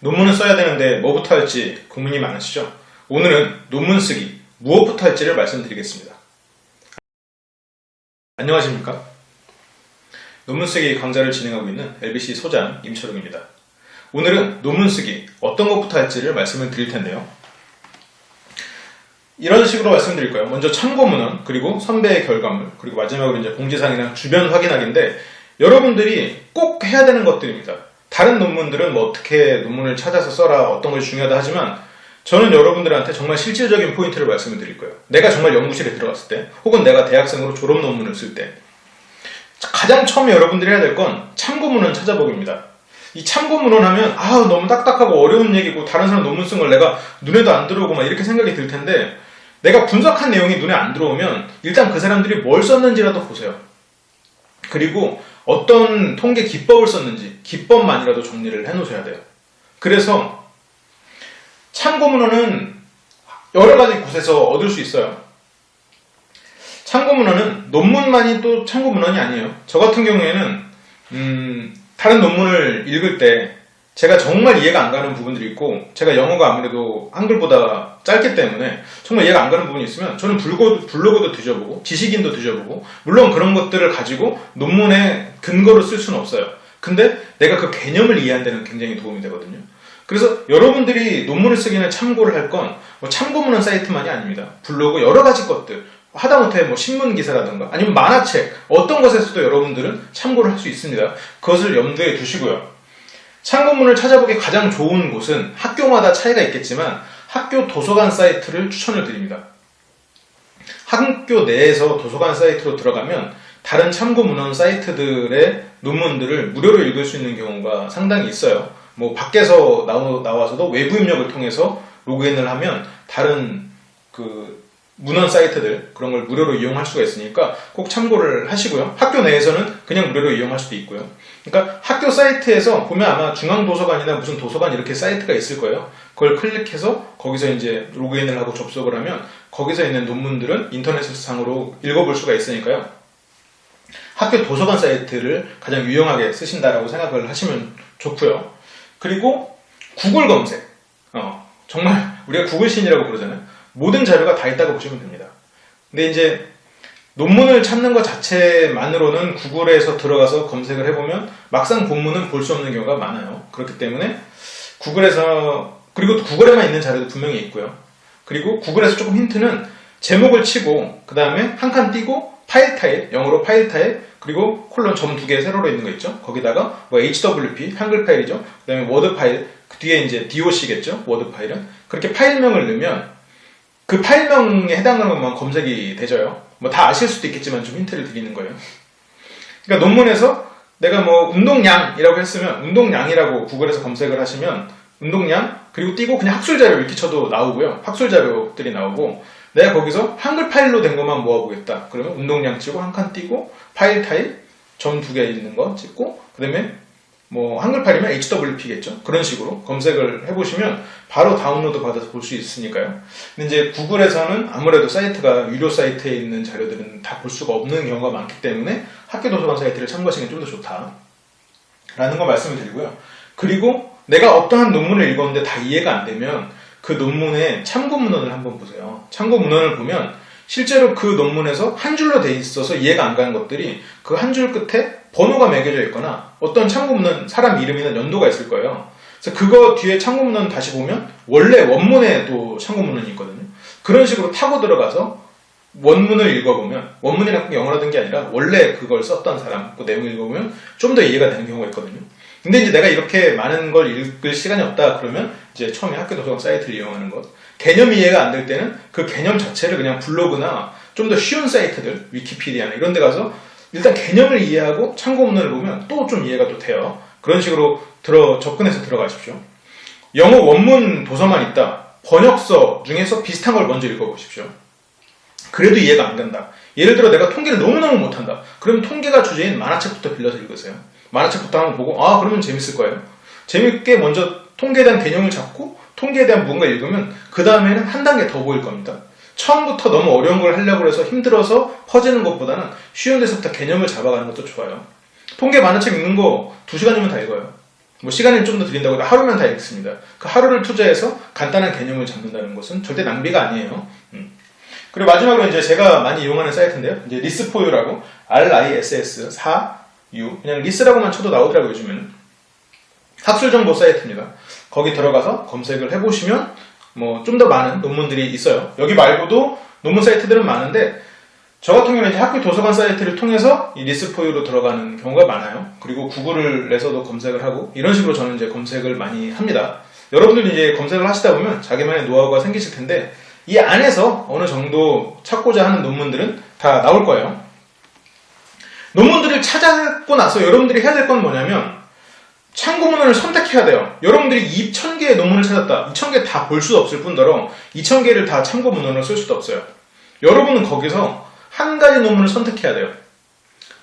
논문을 써야 되는데 뭐부터 할지 고민이 많으시죠? 오늘은 논문 쓰기, 무엇부터 할지를 말씀드리겠습니다. 안녕하십니까? 논문 쓰기 강좌를 진행하고 있는 LBC 소장 임철웅입니다. 오늘은 논문 쓰기, 어떤 것부터 할지를 말씀을 드릴 텐데요. 이런 식으로 말씀드릴 거예요. 먼저 참고문헌, 그리고 선배의 결과물, 그리고 마지막으로 이제 공지사항이나 주변 확인하기인데 여러분들이 꼭 해야 되는 것들입니다. 다른 논문들은 뭐 어떻게 논문을 찾아서 써라, 어떤 것이 중요하다 하지만 저는 여러분들한테 정말 실질적인 포인트를 말씀을 드릴 거예요. 내가 정말 연구실에 들어갔을 때, 혹은 내가 대학생으로 졸업 논문을 쓸 때 가장 처음에 여러분들이 해야 될 건 참고문헌 찾아보기입니다. 이 참고문헌 하면 너무 딱딱하고 어려운 얘기고 다른 사람 논문 쓴 걸 내가 눈에도 안 들어오고 막 이렇게 생각이 들 텐데 내가 분석한 내용이 눈에 안 들어오면 일단 그 사람들이 뭘 썼는지라도 보세요. 그리고 어떤 통계 기법을 썼는지 기법만이라도 정리를 해놓으셔야 돼요. 그래서 참고문헌은 여러 가지 곳에서 얻을 수 있어요. 참고문헌은 논문만이 또 참고문헌이 아니에요. 저 같은 경우에는 다른 논문을 읽을 때 제가 정말 이해가 안 가는 부분들이 있고 제가 영어가 아무래도 한글보다 짧기 때문에 정말 이해가 안 가는 부분이 있으면 저는 블로그도 뒤져보고 지식인도 뒤져보고 물론 그런 것들을 가지고 논문의 근거를 쓸 수는 없어요. 근데 내가 그 개념을 이해하는 데는 굉장히 도움이 되거든요. 그래서 여러분들이 논문을 쓰기는 참고를 할 건 뭐 참고문헌 사이트만이 아닙니다. 블로그 여러 가지 것들 하다못해 뭐 신문 기사라든가 아니면 만화책 어떤 것에서도 여러분들은 참고를 할 수 있습니다. 그것을 염두에 두시고요. 참고문을 찾아보기 가장 좋은 곳은 학교마다 차이가 있겠지만 학교 도서관 사이트를 추천을 드립니다. 학교 내에서 도서관 사이트로 들어가면 다른 참고문헌 사이트들의 논문들을 무료로 읽을 수 있는 경우가 상당히 있어요. 뭐 밖에서 나와서도 외부 입력을 통해서 로그인을 하면 다른 그 문헌 사이트들 그런 걸 무료로 이용할 수가 있으니까 꼭 참고를 하시고요. 학교 내에서는 그냥 무료로 이용할 수도 있고요. 그러니까 학교 사이트에서 보면 아마 중앙도서관이나 무슨 도서관 이렇게 사이트가 있을 거예요. 그걸 클릭해서 거기서 이제 로그인을 하고 접속을 하면 거기서 있는 논문들은 인터넷상으로 읽어볼 수가 있으니까요. 학교 도서관 사이트를 가장 유용하게 쓰신다라고 생각을 하시면 좋고요. 그리고 구글 검색. 정말 우리가 구글신이라고 그러잖아요. 모든 자료가 다 있다고 보시면 됩니다. 근데 이제 논문을 찾는 것 자체만으로는 구글에서 들어가서 검색을 해보면 막상 본문은 볼 수 없는 경우가 많아요. 그렇기 때문에 그리고 구글에만 있는 자료도 분명히 있고요. 그리고 구글에서 조금 힌트는 제목을 치고 그 다음에 한 칸 띄고 파일 타입, 영어로 파일 타입, 그리고 콜론 점 2개 세로로 있는 거 있죠. 거기다가 뭐 HWP, 한글 파일이죠. 그 다음에 워드 파일, 그 뒤에 이제 DOC겠죠. 워드 파일은. 그렇게 파일명을 넣으면 그 파일명에 해당하는 것만 검색이 되져요. 뭐 다 아실 수도 있겠지만 좀 힌트를 드리는 거예요. 그러니까 논문에서 내가 뭐 운동량이라고 했으면 운동량이라고 구글에서 검색을 하시면 운동량 그리고 띄고 그냥 학술자료 이렇게 쳐도 나오고요. 학술자료들이 나오고 내가 거기서 한글 파일로 된 것만 모아보겠다. 그러면 운동량 치고 한 칸 띄고 파일 타입 점 2개 있는 거 찍고 그 다음에 뭐 한글 파일이면 HWP겠죠. 그런 식으로 검색을 해보시면 바로 다운로드 받아서 볼 수 있으니까요. 근데 이제 구글에서는 아무래도 사이트가 유료 사이트에 있는 자료들은 다 볼 수가 없는 경우가 많기 때문에 학교 도서관 사이트를 참고하시는 게 좀 더 좋다 라는 거 말씀을 드리고요. 그리고 내가 어떠한 논문을 읽었는데 다 이해가 안 되면 그 논문의 참고문헌을 한번 보세요. 참고문헌을 보면 실제로 그 논문에서 한 줄로 돼 있어서 이해가 안 가는 것들이 그 한 줄 끝에 번호가 매겨져 있거나 어떤 참고문헌 사람 이름이나 연도가 있을 거예요. 그래서 그거 뒤에 참고문헌 다시 보면 원래 원문에도 참고문헌이 있거든요. 그런 식으로 타고 들어가서 원문을 읽어보면 원문이라는 게 영어라는 게 아니라 원래 그걸 썼던 사람 그 내용을 읽어보면 좀 더 이해가 되는 경우가 있거든요. 근데 이제 내가 이렇게 많은 걸 읽을 시간이 없다 그러면 이제 처음에 학교 도서관 사이트를 이용하는 것. 개념이 이해가 안 될 때는 그 개념 자체를 그냥 블로그나 좀 더 쉬운 사이트들, 위키피디아나 이런 데 가서 일단 개념을 이해하고 참고문헌을 보면 또 좀 이해가 또 돼요. 그런 식으로 접근해서 들어가십시오. 영어 원문 도서만 있다. 번역서 중에서 비슷한 걸 먼저 읽어보십시오. 그래도 이해가 안 간다. 예를 들어 내가 통계를 너무너무 못한다. 그럼 통계가 주제인 만화책부터 빌려서 읽으세요. 만화책부터 한번 보고 그러면 재밌을 거예요. 재밌게 먼저 통계에 대한 개념을 잡고 통계에 대한 뭔가 읽으면 그 다음에는 한 단계 더 보일 겁니다. 처음부터 너무 어려운 걸 하려고 해서 힘들어서 퍼지는 것보다는 쉬운 데서부터 개념을 잡아가는 것도 좋아요. 통계 만화책 읽는 거 2시간이면 다 읽어요. 뭐 시간을 좀 더 드린다고 해도 하루면 다 읽습니다. 그 하루를 투자해서 간단한 개념을 잡는다는 것은 절대 낭비가 아니에요. 그리고 마지막으로 이제 제가 많이 이용하는 사이트인데요. 이제 리스4유라고 RISS 4U 그냥 리스라고만 쳐도 나오더라고요. 요즘에는 학술 정보 사이트입니다. 거기 들어가서 검색을 해보시면 뭐 좀 더 많은 논문들이 있어요. 여기 말고도 논문 사이트들은 많은데 저 같은 경우는 이제 학교 도서관 사이트를 통해서 이 리스4유로 들어가는 경우가 많아요. 그리고 구글에서도 검색을 하고 이런 식으로 저는 이제 검색을 많이 합니다. 여러분들이 이제 검색을 하시다 보면 자기만의 노하우가 생기실 텐데 이 안에서 어느 정도 찾고자 하는 논문들은 다 나올 거예요. 논문들을 찾고 나서 여러분들이 해야 될 건 뭐냐면 참고문헌을 선택해야 돼요. 여러분들이 2,000개의 논문을 찾았다. 2,000개 다 볼 수 없을 뿐더러 2,000개를 다 참고문헌으로 쓸 수도 없어요. 여러분은 거기서 한 가지 논문을 선택해야 돼요.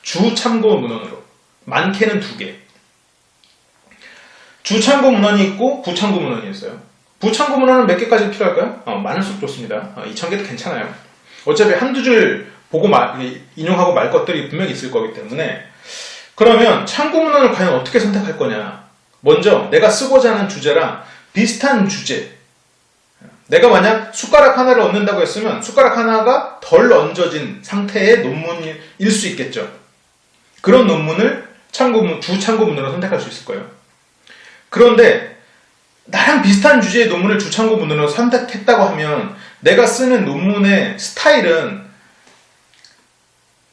주 참고문헌으로. 많게는 2개. 주 참고문헌이 있고 부참고문헌이 있어요. 부참고문헌은 몇 개까지 필요할까요? 많을수록 좋습니다. 2,000개도 괜찮아요. 어차피 한두 줄 보고 인용하고 말 것들이 분명히 있을 거기 때문에 그러면 참고문헌을 과연 어떻게 선택할 거냐? 먼저 내가 쓰고자 하는 주제랑 비슷한 주제. 내가 만약 숟가락 하나를 얹는다고 했으면 숟가락 하나가 덜 얹어진 상태의 논문일 수 있겠죠. 그런 논문을 주 참고문헌으로 선택할 수 있을 거예요. 그런데 나랑 비슷한 주제의 논문을 주 참고문헌으로 선택했다고 하면 내가 쓰는 논문의 스타일은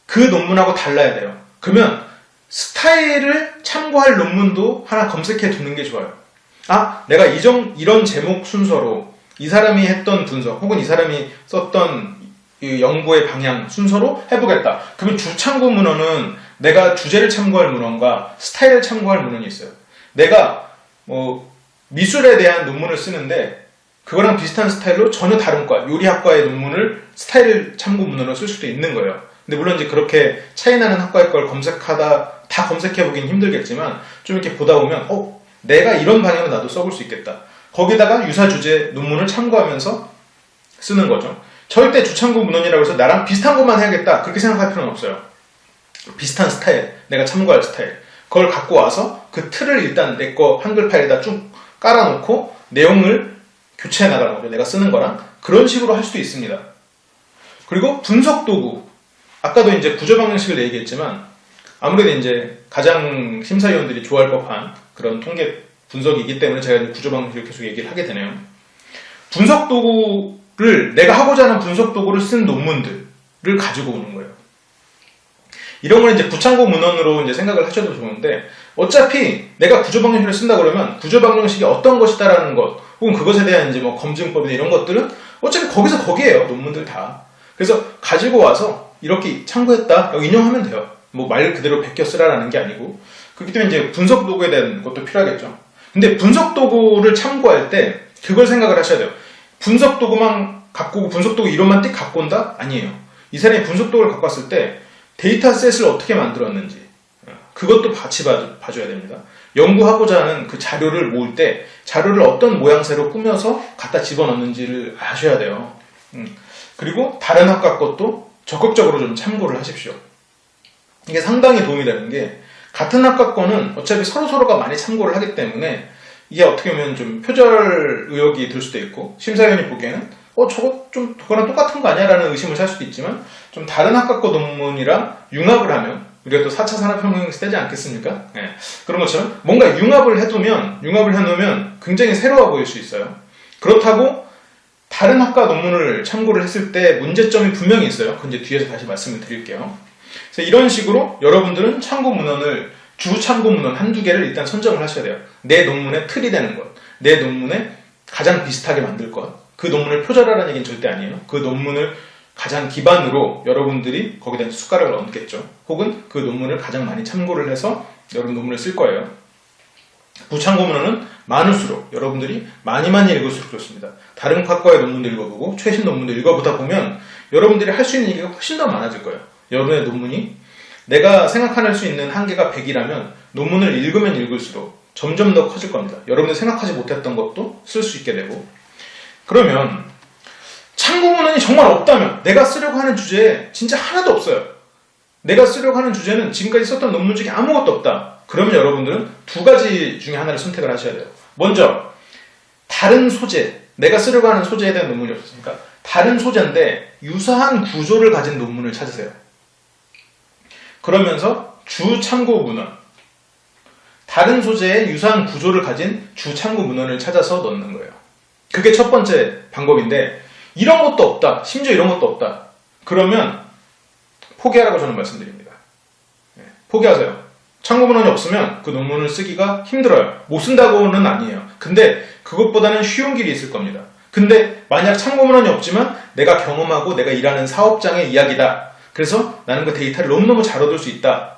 그 논문하고 달라야 돼요. 그러면 스타일을 참고할 논문도 하나 검색해 두는 게 좋아요. 내가 이런 제목 순서로 이 사람이 했던 분석 혹은 이 사람이 썼던 이 연구의 방향 순서로 해보겠다. 그러면 주 참고 문헌은 내가 주제를 참고할 문헌과 스타일을 참고할 문헌이 있어요. 내가 미술에 대한 논문을 쓰는데 그거랑 비슷한 스타일로 전혀 다른 과, 요리학과의 논문을 스타일 참고 문헌으로 쓸 수도 있는 거예요. 근데 물론 이제 그렇게 차이나는 학과의 걸 다 검색해보기는 힘들겠지만 좀 이렇게 보다 보면 내가 이런 방향으로 나도 써볼 수 있겠다. 거기다가 유사 주제 논문을 참고하면서 쓰는 거죠. 절대 주참고 문헌이라고 해서 나랑 비슷한 것만 해야겠다. 그렇게 생각할 필요는 없어요. 비슷한 스타일, 내가 참고할 스타일. 그걸 갖고 와서 그 틀을 일단 내 거 한글 파일에다 쭉 깔아놓고 내용을 교체해 나가는 거죠. 내가 쓰는 거랑. 그런 식으로 할 수도 있습니다. 그리고 분석 도구. 아까도 이제 구조 방정식을 얘기했지만 아무래도 이제 가장 심사위원들이 좋아할 법한 그런 통계 분석이기 때문에 제가 이제 구조 방정식을 계속 얘기를 하게 되네요. 분석 도구를 내가 하고자 하는 분석 도구를 쓴 논문들을 가지고 오는 거예요. 이런 걸 이제 부참고 문헌으로 이제 생각을 하셔도 좋은데 어차피 내가 구조 방정식을 쓴다 그러면 구조 방정식이 어떤 것이다라는 것 혹은 그것에 대한 이제 뭐 검증법이나 이런 것들은 어차피 거기서 거기에요. 논문들 다. 그래서 가지고 와서 이렇게 참고했다. 여기 인용하면 돼요. 뭐 말 그대로 베껴 쓰라라는 게 아니고. 그렇기 때문에 이제 분석 도구에 대한 것도 필요하겠죠. 근데 분석 도구를 참고할 때 그걸 생각을 하셔야 돼요. 분석 도구만 갖고 오고 분석 도구 이론만 띡 갖고 온다? 아니에요. 이 사람이 분석 도구를 갖고 왔을 때 데이터셋을 어떻게 만들었는지 그것도 같이 봐줘야 됩니다. 연구하고자 하는 그 자료를 모을 때 자료를 어떤 모양새로 꾸며서 갖다 집어넣는지를 아셔야 돼요. 그리고 다른 학과 것도 적극적으로 좀 참고를 하십시오. 이게 상당히 도움이 되는 게 같은 학과 거는 어차피 서로가 많이 참고를 하기 때문에 이게 어떻게 보면 좀 표절 의혹이 들 수도 있고 심사위원이 보기에는 저거 좀 그거랑 똑같은 거 아니야? 라는 의심을 살 수도 있지만 좀 다른 학과 거 논문이랑 융합을 하면 우리가 또 4차 산업혁명 시대지 않겠습니까? 네. 그런 것처럼 뭔가 융합을 해놓으면 굉장히 새로워 보일 수 있어요. 그렇다고 다른 학과 논문을 참고를 했을 때 문제점이 분명히 있어요. 그건 이제 뒤에서 다시 말씀을 드릴게요. 그래서 이런 식으로 여러분들은 참고 문헌을 주 참고 문헌 한두 개를 일단 선정을 하셔야 돼요. 내 논문의 틀이 되는 것, 내 논문에 가장 비슷하게 만들 것. 그 논문을 표절하라는 얘기는 절대 아니에요. 그 논문을 가장 기반으로 여러분들이 거기다 숟가락을 얹겠죠. 혹은 그 논문을 가장 많이 참고를 해서 여러분 논문을 쓸 거예요. 부참고 문헌은 많을수록 여러분들이 많이 읽을수록 좋습니다. 다른 학과의 논문도 읽어보고 최신 논문도 읽어보다 보면 여러분들이 할 수 있는 얘기가 훨씬 더 많아질 거예요. 여러분의 논문이 내가 생각할 수 있는 한계가 100이라면 논문을 읽으면 읽을수록 점점 더 커질 겁니다. 여러분들이 생각하지 못했던 것도 쓸 수 있게 되고 그러면 참고 문헌이 정말 없다면 내가 쓰려고 하는 주제에 진짜 하나도 없어요. 내가 쓰려고 하는 주제는 지금까지 썼던 논문 중에 아무것도 없다. 그러면 여러분들은 두 가지 중에 하나를 선택을 하셔야 돼요. 먼저 다른 소재, 내가 쓰려고 하는 소재에 대한 논문이 없었으니까 다른 소재인데 유사한 구조를 가진 논문을 찾으세요. 그러면서 주 참고 문헌, 다른 소재에 유사한 구조를 가진 주 참고 문헌을 찾아서 넣는 거예요. 그게 첫 번째 방법인데 이런 것도 없다, 심지어 이런 것도 없다. 그러면 포기하라고 저는 말씀드립니다. 포기하세요. 참고 문헌이 없으면 그 논문을 쓰기가 힘들어요. 못 쓴다고는 아니에요. 근데 그것보다는 쉬운 길이 있을 겁니다. 근데 만약 참고 문헌이 없지만 내가 경험하고 내가 일하는 사업장의 이야기다. 그래서 나는 그 데이터를 너무너무 잘 얻을 수 있다.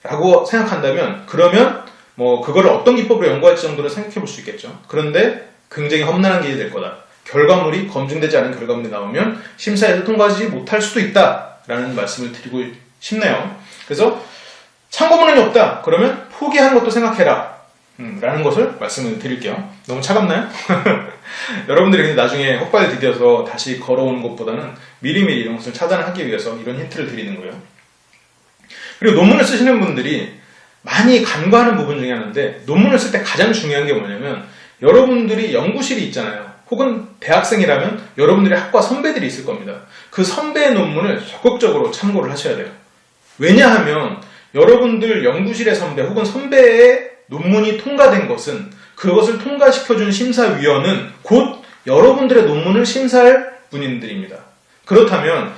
라고 생각한다면 그러면 뭐 그거를 어떤 기법으로 연구할지 정도는 생각해 볼 수 있겠죠. 그런데 굉장히 험난한 길이 될 거다. 결과물이 검증되지 않은 결과물이 나오면 심사에서 통과하지 못할 수도 있다라는 말씀을 드리고 싶네요. 그래서 참고문헌이 없다. 그러면 포기하는 것도 생각해라. 라는 것을 말씀을 드릴게요. 너무 차갑나요? 여러분들이 나중에 헛발 디뎌서 다시 걸어오는 것보다는 미리미리 이런 것을 차단하기 위해서 이런 힌트를 드리는 거예요. 그리고 논문을 쓰시는 분들이 많이 간과하는 부분 중에 하나인데 논문을 쓸 때 가장 중요한 게 뭐냐면 여러분들이 연구실이 있잖아요. 혹은 대학생이라면 여러분들의 학과 선배들이 있을 겁니다. 그 선배의 논문을 적극적으로 참고를 하셔야 돼요. 왜냐하면 여러분들 연구실의 선배 혹은 선배의 논문이 통과된 것은 그것을 통과시켜준 심사위원은 곧 여러분들의 논문을 심사할 분들입니다. 그렇다면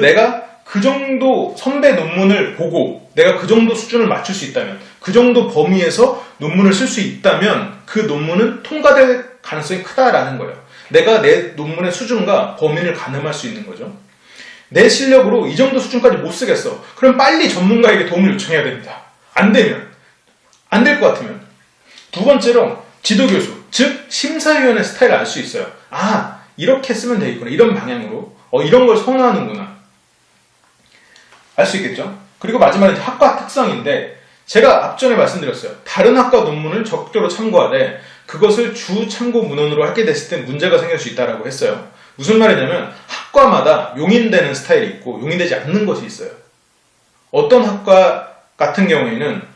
내가 그 정도 선배 논문을 보고 내가 그 정도 수준을 맞출 수 있다면 그 정도 범위에서 논문을 쓸 수 있다면 그 논문은 통과될 가능성이 크다라는 거예요. 내가 내 논문의 수준과 범위를 가늠할 수 있는 거죠. 내 실력으로 이 정도 수준까지 못 쓰겠어. 그럼 빨리 전문가에게 도움을 요청해야 됩니다. 안 될 것 같으면. 두 번째로 지도교수, 즉 심사위원의 스타일을 알 수 있어요. 아, 이렇게 쓰면 되겠구나. 이런 방향으로. 이런 걸 선호하는구나. 알 수 있겠죠? 그리고 마지막에 학과 특성인데 제가 앞전에 말씀드렸어요. 다른 학과 논문을 적극적으로 참고하되 그것을 주 참고 문헌으로 하게 됐을 때 문제가 생길 수 있다고 했어요. 무슨 말이냐면 학과마다 용인되는 스타일이 있고 용인되지 않는 것이 있어요. 어떤 학과 같은 경우에는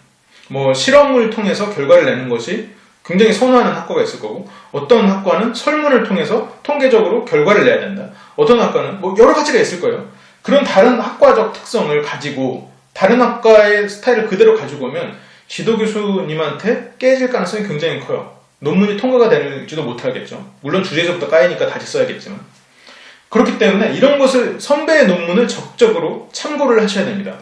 뭐 실험을 통해서 결과를 내는 것이 굉장히 선호하는 학과가 있을 거고 어떤 학과는 설문을 통해서 통계적으로 결과를 내야 된다. 어떤 학과는 뭐 여러 가지가 있을 거예요. 그런 다른 학과적 특성을 가지고 다른 학과의 스타일을 그대로 가지고 오면 지도교수님한테 깨질 가능성이 굉장히 커요. 논문이 통과가 될지도 못하겠죠. 물론 주제에서부터 까이니까 다시 써야겠지만. 그렇기 때문에 이런 것을 선배의 논문을 적극적으로 참고를 하셔야 됩니다.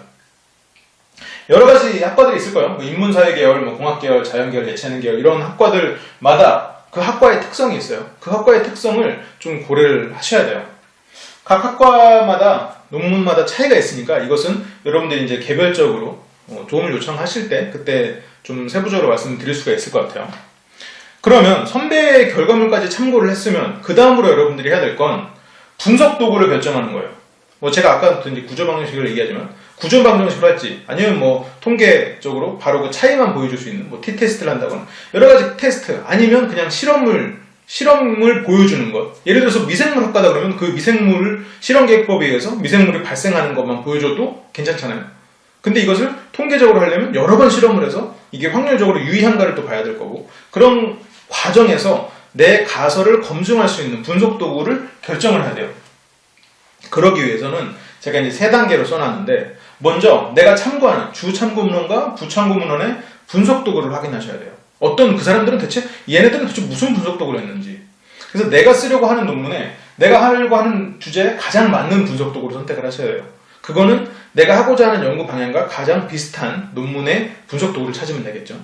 여러 가지 학과들이 있을 거예요. 인문사회 계열, 공학 계열, 자연 계열, 예체능 계열 이런 학과들마다 그 학과의 특성이 있어요. 그 학과의 특성을 좀 고려를 하셔야 돼요. 각 학과마다 논문마다 차이가 있으니까 이것은 여러분들이 이제 개별적으로 도움을 요청하실 때 그때 좀 세부적으로 말씀드릴 수가 있을 것 같아요. 그러면 선배의 결과물까지 참고를 했으면 그 다음으로 여러분들이 해야 될 건 분석 도구를 결정하는 거예요. 제가 아까부터 이제 구조 방정식을 얘기하지만 구조 방정식을 할지 아니면 통계적으로 바로 그 차이만 보여줄 수 있는 t-테스트를 한다거나 여러 가지 테스트 아니면 그냥 실험을 보여주는 것. 예를 들어서 미생물 학과다 그러면 그 미생물을 실험계획법에 의해서 미생물이 발생하는 것만 보여줘도 괜찮잖아요. 근데 이것을 통계적으로 하려면 여러 번 실험을 해서 이게 확률적으로 유의한가를 또 봐야 될 거고 그런 과정에서 내 가설을 검증할 수 있는 분석 도구를 결정을 해야 돼요. 그러기 위해서는 제가 이제 세 단계로 써놨는데 먼저 내가 참고하는 주 참고 문헌과 부참고 문헌의 분석 도구를 확인하셔야 돼요. 그 사람들은 얘네들은 대체 무슨 분석 도구를 했는지. 그래서 내가 쓰려고 하는 논문에 내가 하려고 하는 주제에 가장 맞는 분석 도구를 선택을 하셔야 돼요. 그거는 내가 하고자 하는 연구 방향과 가장 비슷한 논문의 분석 도구를 찾으면 되겠죠.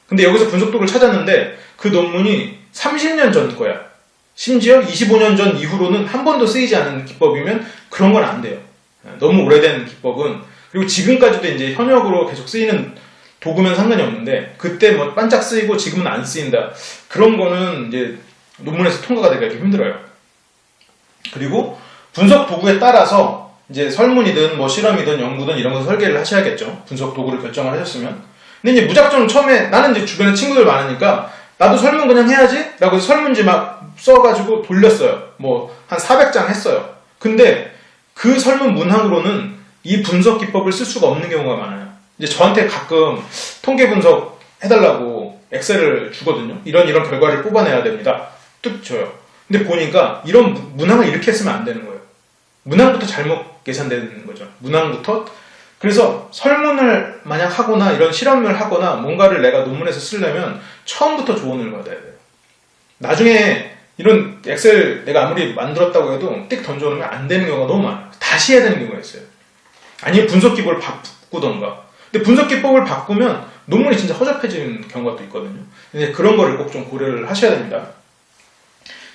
근데 여기서 분석 도구를 찾았는데 그 논문이 30년 전 거야. 심지어 25년 전 이후로는 한 번도 쓰이지 않은 기법이면 그런 건 안 돼요. 너무 오래된 기법은 그리고 지금까지도 이제 현역으로 계속 쓰이는 도구면 상관이 없는데 그때 반짝 쓰이고 지금은 안 쓰인다. 그런 거는 이제 논문에서 통과가 되기가 좀 힘들어요. 그리고 분석 도구에 따라서 이제 설문이든 실험이든 연구든 이런 거 설계를 하셔야겠죠. 분석 도구를 결정을 하셨으면. 근데 이제 무작정 처음에 나는 이제 주변에 친구들 많으니까 나도 설문 그냥 해야지 라고 해서 설문지 막 써가지고 돌렸어요. 한 400장 했어요. 근데 그 설문 문항으로는 이 분석 기법을 쓸 수가 없는 경우가 많아요. 이제 저한테 가끔 통계 분석 해달라고 엑셀을 주거든요. 이런 결과를 뽑아내야 됩니다. 뚝 줘요. 근데 보니까 이런 문항을 이렇게 쓰면 안 되는 거예요. 문항부터 잘못 계산되는 거죠. 문항부터. 그래서 설문을 만약 하거나 이런 실험을 하거나 뭔가를 내가 논문에서 쓰려면 처음부터 조언을 받아야 돼요. 나중에 이런 엑셀 내가 아무리 만들었다고 해도 띡 던져놓으면 안 되는 경우가 너무 많아요. 다시 해야 되는 경우가 있어요. 아니면 분석 기법을 바꾸던가. 근데 분석 기법을 바꾸면 논문이 진짜 허접해지는 경우가 또 있거든요. 근데 그런 거를 꼭 좀 고려를 하셔야 됩니다.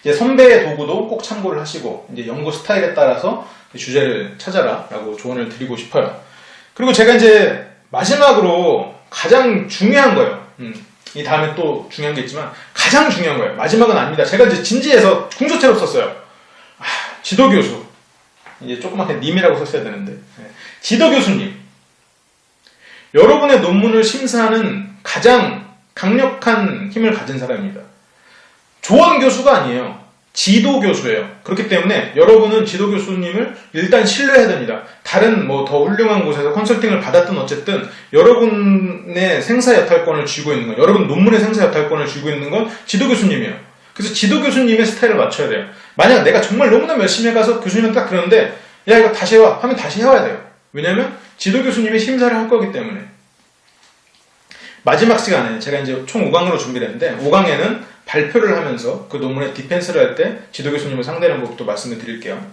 이제 선배의 도구도 꼭 참고를 하시고, 이제 연구 스타일에 따라서 주제를 찾아라 라고 조언을 드리고 싶어요. 그리고 제가 이제 마지막으로 가장 중요한 거예요. 이 다음에 또 중요한 게 있지만 가장 중요한 거예요. 마지막은 아닙니다. 제가 이제 진지해서 궁서체로 썼어요. 지도교수. 이제 조그맣게 님이라고 썼어야 되는데. 지도교수님. 여러분의 논문을 심사하는 가장 강력한 힘을 가진 사람입니다. 조언교수가 아니에요. 지도교수예요. 그렇기 때문에 여러분은 지도교수님을 일단 신뢰해야 됩니다. 다른 뭐 더 훌륭한 곳에서 컨설팅을 받았든 어쨌든 여러분의 생사 여탈권을 쥐고 있는 건, 여러분 논문의 생사 여탈권을 쥐고 있는 건 지도교수님이에요. 그래서 지도교수님의 스타일을 맞춰야 돼요. 만약 내가 정말 너무나 열심히 해가서 교수님한테 딱 그러는데 야 이거 다시 해와 하면 다시 해와야 돼요. 왜냐면 지도교수님이 심사를 할 거기 때문에. 마지막 시간에 제가 이제 총 5강으로 준비를 했는데 5강에는 발표를 하면서 그 논문의 디펜스를 할 때 지도교수님을 상대하는 법도 말씀을 드릴게요.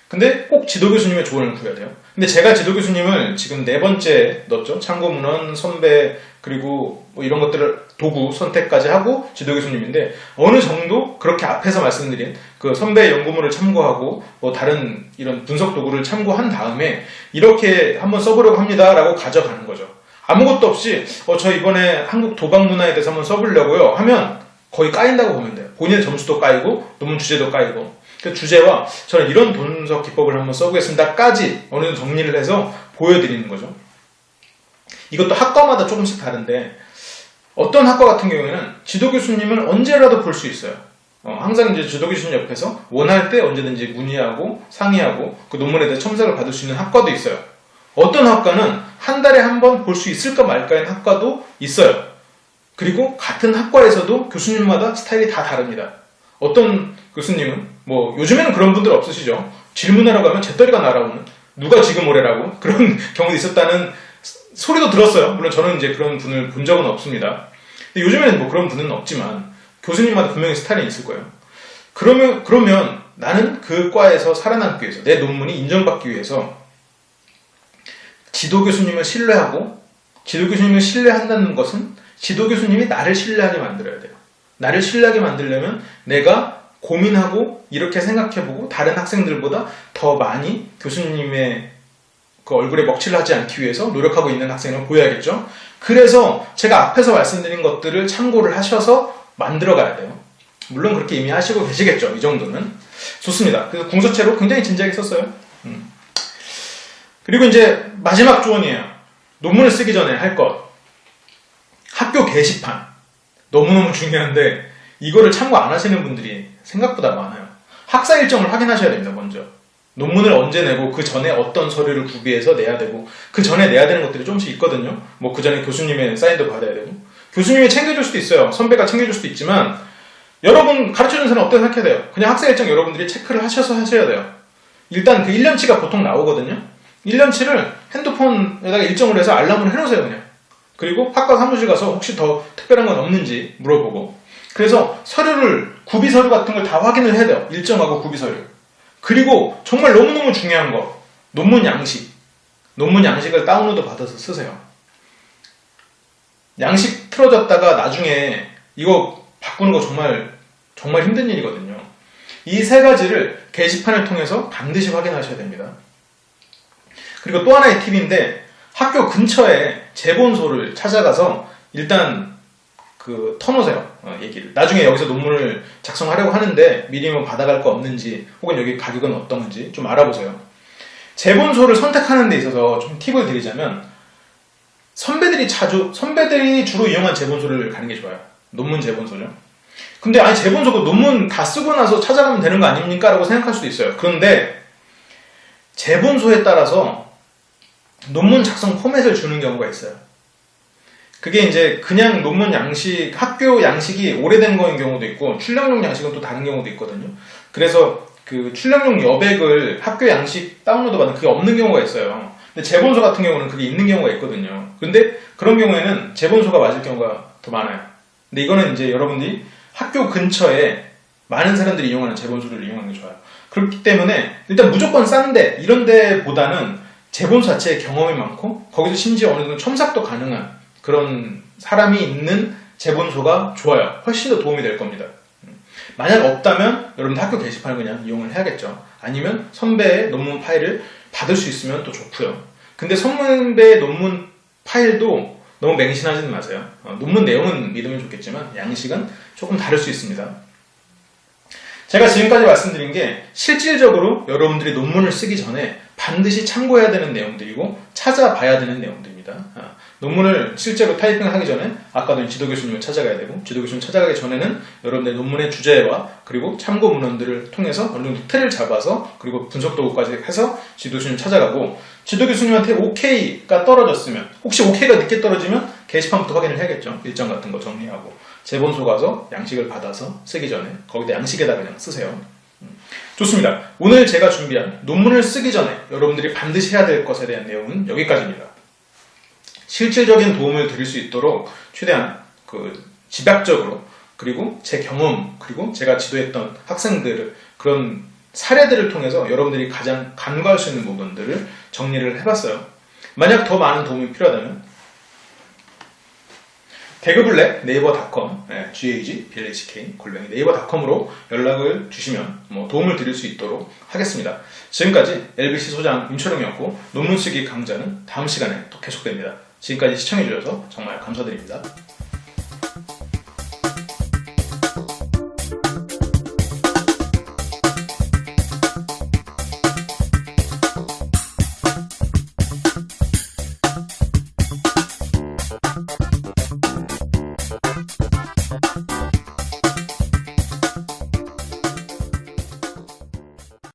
근데 꼭 지도교수님의 조언을 구해야 돼요. 근데 제가 지도교수님을 지금 4번째 넣었죠. 참고문헌, 선배, 그리고 뭐 이런 것들을 도구 선택까지 하고 지도교수님인데 어느 정도 그렇게 앞에서 말씀드린 그 선배의 연구물을 참고하고 뭐 다른 이런 분석 도구를 참고한 다음에 이렇게 한번 써보려고 합니다 라고 가져가는 거죠. 아무것도 없이 저 이번에 한국 도박 문화에 대해서 한번 써보려고요 하면 거의 까인다고 보면 돼요. 본인의 점수도 까이고 논문 주제도 까이고. 그 주제와 저는 이런 분석 기법을 한번 써보겠습니다까지 어느 정도 정리를 해서 보여드리는 거죠. 이것도 학과마다 조금씩 다른데 어떤 학과 같은 경우에는 지도교수님을 언제라도 볼 수 있어요. 항상 이제 지도교수님 옆에서 원할 때 언제든지 문의하고 상의하고 그 논문에 대해 첨삭을 받을 수 있는 학과도 있어요. 어떤 학과는 한 달에 한 번 볼 수 있을까 말까인 학과도 있어요. 그리고 같은 학과에서도 교수님마다 스타일이 다 다릅니다. 어떤 교수님은 뭐 요즘에는 그런 분들 없으시죠. 질문하러 가면 재떨이가 날아오는 누가 지금 오래라고 그런 경우도 있었다는 소리도 들었어요. 물론 저는 이제 그런 분을 본 적은 없습니다. 근데 요즘에는 뭐 그런 분은 없지만 교수님마다 분명히 스타일이 있을 거예요. 그러면 나는 그 과에서 살아남기 위해서 내 논문이 인정받기 위해서 지도교수님을 신뢰하고 지도교수님을 신뢰한다는 것은 지도교수님이 나를 신뢰하게 만들어야 돼요. 나를 신뢰하게 만들려면 내가 고민하고 이렇게 생각해보고 다른 학생들보다 더 많이 교수님의 그 얼굴에 먹칠을 하지 않기 위해서 노력하고 있는 학생을 보여야겠죠. 그래서 제가 앞에서 말씀드린 것들을 참고를 하셔서 만들어가야 돼요. 물론 그렇게 이미 하시고 계시겠죠. 이 정도는. 좋습니다. 그래서 궁서체로 굉장히 진지하게 썼어요. 그리고 이제 마지막 조언이에요. 논문을 쓰기 전에 할 것. 학교 게시판. 너무너무 중요한데 이거를 참고 안 하시는 분들이 생각보다 많아요. 학사 일정을 확인하셔야 됩니다. 먼저. 논문을 언제 내고 그 전에 어떤 서류를 구비해서 내야 되고 그 전에 내야 되는 것들이 조금씩 있거든요. 뭐 그 전에 교수님의 사인도 받아야 되고 교수님이 챙겨줄 수도 있어요. 선배가 챙겨줄 수도 있지만 여러분 가르쳐주는 사람 어떻게 생각해야 돼요? 그냥 학사 일정 여러분들이 체크를 하셔서 하셔야 돼요. 일단 그 1년치가 보통 나오거든요. 1년치를 핸드폰에다가 일정을 해서 알람을 해놓으세요. 그냥. 그리고 학과 사무실 가서 혹시 더 특별한 건 없는지 물어보고 그래서 서류를 구비 서류 같은 걸 다 확인을 해야 돼요. 일정하고 구비 서류. 그리고 정말 너무너무 중요한 거 논문 양식. 논문 양식을 다운로드 받아서 쓰세요. 양식 틀어졌다가 나중에 이거 바꾸는 거 정말 힘든 일이거든요. 이 세 가지를 게시판을 통해서 반드시 확인하셔야 됩니다. 그리고 또 하나의 팁인데 학교 근처에 재본소를 찾아가서 일단 터놓으세요. 얘기를. 나중에 여기서 논문을 작성하려고 하는데 미리 뭐 받아갈 거 없는지 혹은 여기 가격은 어떤지 좀 알아보세요. 재본소를 선택하는 데 있어서 좀 팁을 드리자면 선배들이 주로 이용한 재본소를 가는 게 좋아요. 논문 재본소죠. 근데 아니 재본소 논문 다 쓰고 나서 찾아가면 되는 거 아닙니까? 라고 생각할 수도 있어요. 그런데 재본소에 따라서 논문 작성 포맷을 주는 경우가 있어요. 그게 이제 그냥 논문 양식, 학교 양식이 오래된 거인 경우도 있고 출력용 양식은 또 다른 경우도 있거든요. 그래서 그 출력용 여백을 학교 양식 다운로드 받는 그게 없는 경우가 있어요. 근데 제본서 같은 경우는 그게 있는 경우가 있거든요. 근데 그런 경우에는 제본서가 맞을 경우가 더 많아요. 근데 이거는 이제 여러분들이 학교 근처에 많은 사람들이 이용하는 제본서를 이용하는 게 좋아요. 그렇기 때문에 일단 무조건 싼데 이런 데보다는 제본서 자체에 경험이 많고 거기서 심지어 어느 정도 첨삭도 가능한 그런 사람이 있는 제본서가 좋아요. 훨씬 더 도움이 될 겁니다. 만약 없다면 여러분들 학교 게시판을 그냥 이용을 해야겠죠. 아니면 선배의 논문 파일을 받을 수 있으면 또 좋고요. 근데 선배의 논문 파일도 너무 맹신하지는 마세요. 논문 내용은 믿으면 좋겠지만 양식은 조금 다를 수 있습니다. 제가 지금까지 말씀드린 게 실질적으로 여러분들이 논문을 쓰기 전에 반드시 참고해야 되는 내용들이고 찾아봐야 되는 내용들입니다. 논문을 실제로 타이핑을 하기 전에 아까도 지도 교수님을 찾아가야 되고 지도 교수님 찾아가기 전에는 여러분의 논문의 주제와 그리고 참고 문헌들을 통해서 어느 정도 틀을 잡아서 그리고 분석 도구까지 해서 지도 교수님 찾아가고 지도 교수님한테 OK가 떨어졌으면 혹시 OK가 늦게 떨어지면 게시판부터 확인을 해야겠죠. 일정 같은 거 정리하고 제본소 가서 양식을 받아서 쓰기 전에 거기다 양식에다 그냥 쓰세요. 좋습니다. 오늘 제가 준비한 논문을 쓰기 전에 여러분들이 반드시 해야 될 것에 대한 내용은 여기까지입니다. 실질적인 도움을 드릴 수 있도록 최대한 집약적으로 그리고 제 경험 그리고 제가 지도했던 학생들을 그런 사례들을 통해서 여러분들이 가장 간과할 수 있는 부분들을 정리를 해봤어요. 만약 더 많은 도움이 필요하다면 개그블랙 네이버닷컴 GAG 네이버닷컴으로 연락을 주시면 도움을 드릴 수 있도록 하겠습니다. 지금까지 LBC 소장 임철웅이었고 논문 쓰기 강좌는 다음 시간에 또 계속됩니다. 지금까지 시청해주셔서 정말 감사드립니다.